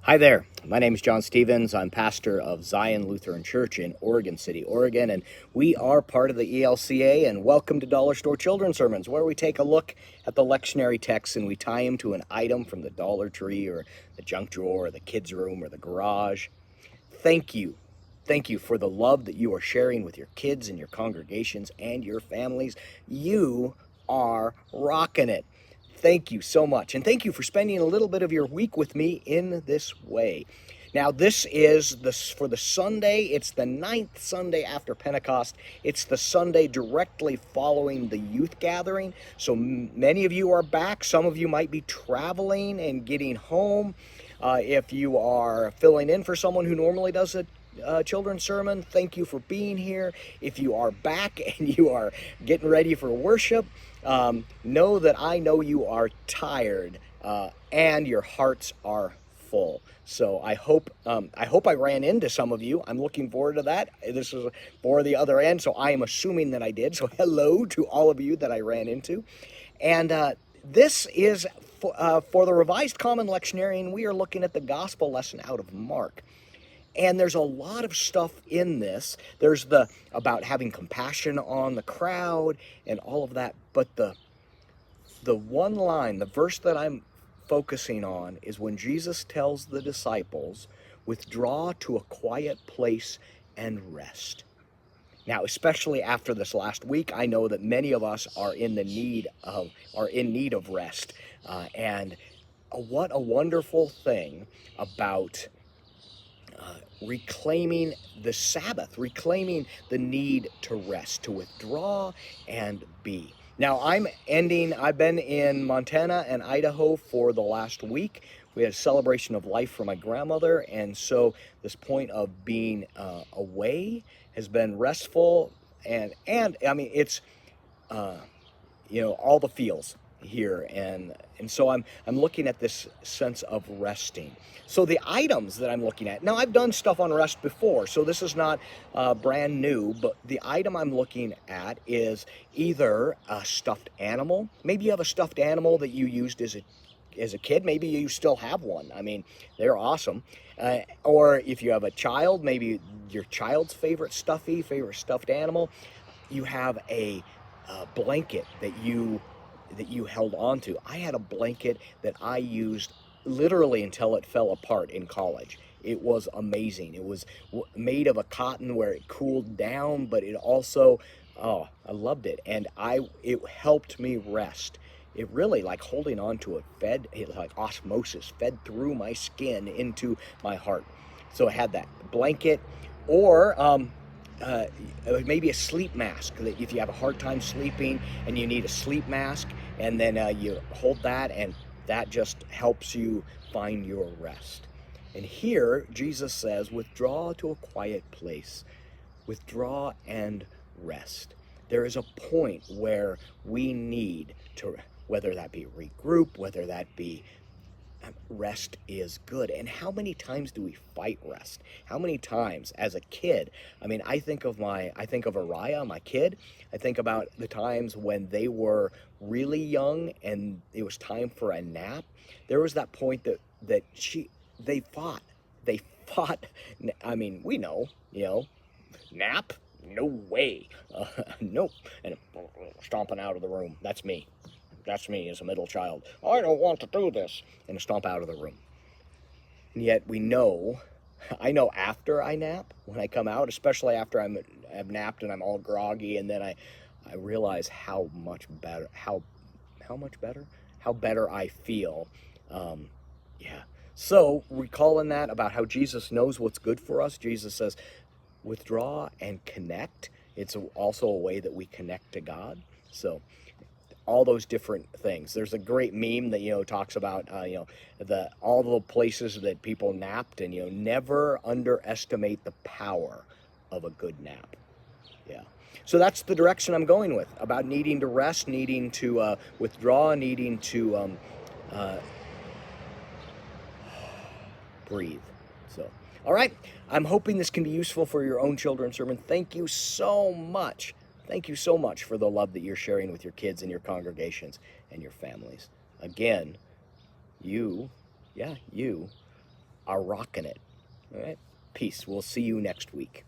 Hi there. My name is John Stevens. I'm pastor of Zion Lutheran Church in Oregon City, Oregon, and we are part of the ELCA. And welcome to Dollar Store Children's Sermons, where we take a look at the lectionary texts and we tie them to an item from the Dollar Tree or the junk drawer or the kids' room or the garage. Thank you. Thank you for the love that you are sharing with your kids and your congregations and your families. You are rocking it. Thank you so much. And thank you for spending a little bit of your week with me in this way. Now, this is for the Sunday. It's the 9th Sunday after Pentecost. It's the Sunday directly following the youth gathering. So many of you are back. Some of you might be traveling and getting home. If you are filling in for someone who normally does a children's sermon, thank you for being here. If you are back and you are getting ready for worship, know that I know you are tired and your hearts are full. So I hope I ran into some of you. I'm looking forward to that. This is for the other end, so I am assuming that I did. So hello to all of you that I ran into. And this is for the Revised Common Lectionary, and we are looking at the gospel lesson out of Mark. And there's a lot of stuff in this. There's about having compassion on the crowd and all of that. But the one line, the verse that I'm focusing on is when Jesus tells the disciples, withdraw to a quiet place and rest. Now, especially after this last week, I know that many of us are in need of rest. And what a wonderful thing about reclaiming the Sabbath, reclaiming the need to rest, to withdraw and be. Now, I've been in Montana and Idaho for the last week. We had a celebration of life for my grandmother, and so this point of being away has been restful, and I mean, it's all the feels here, and so I'm looking at this sense of resting. So the items that I'm looking at now, I've done stuff on rest before, so this is not brand new, but the item I'm looking at is either a stuffed animal. Maybe you have a stuffed animal that you used as a kid. Maybe you still have one. I mean, they're awesome. Or if you have a child, maybe your child's favorite stuffed animal. You have a blanket that you held on to. I had a blanket that I used literally until it fell apart in college. It was amazing. It was made of a cotton where it cooled down, but it also, I loved it. And it helped me rest. It really, like holding on to it like osmosis, fed through my skin into my heart. So I had that blanket, or maybe a sleep mask, that if you have a hard time sleeping and you need a sleep mask, and then you hold that, and that just helps you find your rest. And here Jesus says, withdraw to a quiet place, withdraw and rest. There is a point where we need to, whether that be regroup, whether that be rest is good. And how many times do we fight rest? How many times as a kid? I mean, I think of Araya, my kid. I think about the times when they were really young and it was time for a nap. There was that point that they fought. They fought. I mean, we know, nap? No way. Nope. And stomping out of the room. That's me. That's me as a middle child. I don't want to do this. And stomp out of the room. And yet I know after I nap, when I come out, especially after I've napped and I'm all groggy, and then I realize how better I feel. Yeah. So recalling that about how Jesus knows what's good for us, Jesus says, withdraw and connect. It's also a way that we connect to God. So all those different things. There's a great meme that talks about all the places that people napped, and never underestimate the power of a good nap. Yeah. So that's the direction I'm going with, about needing to rest, needing to withdraw, needing to breathe. So, all right. I'm hoping this can be useful for your own children's sermon. Thank you so much. Thank you so much for the love that you're sharing with your kids and your congregations and your families. Again, you are rocking it. All right. Peace. We'll see you next week.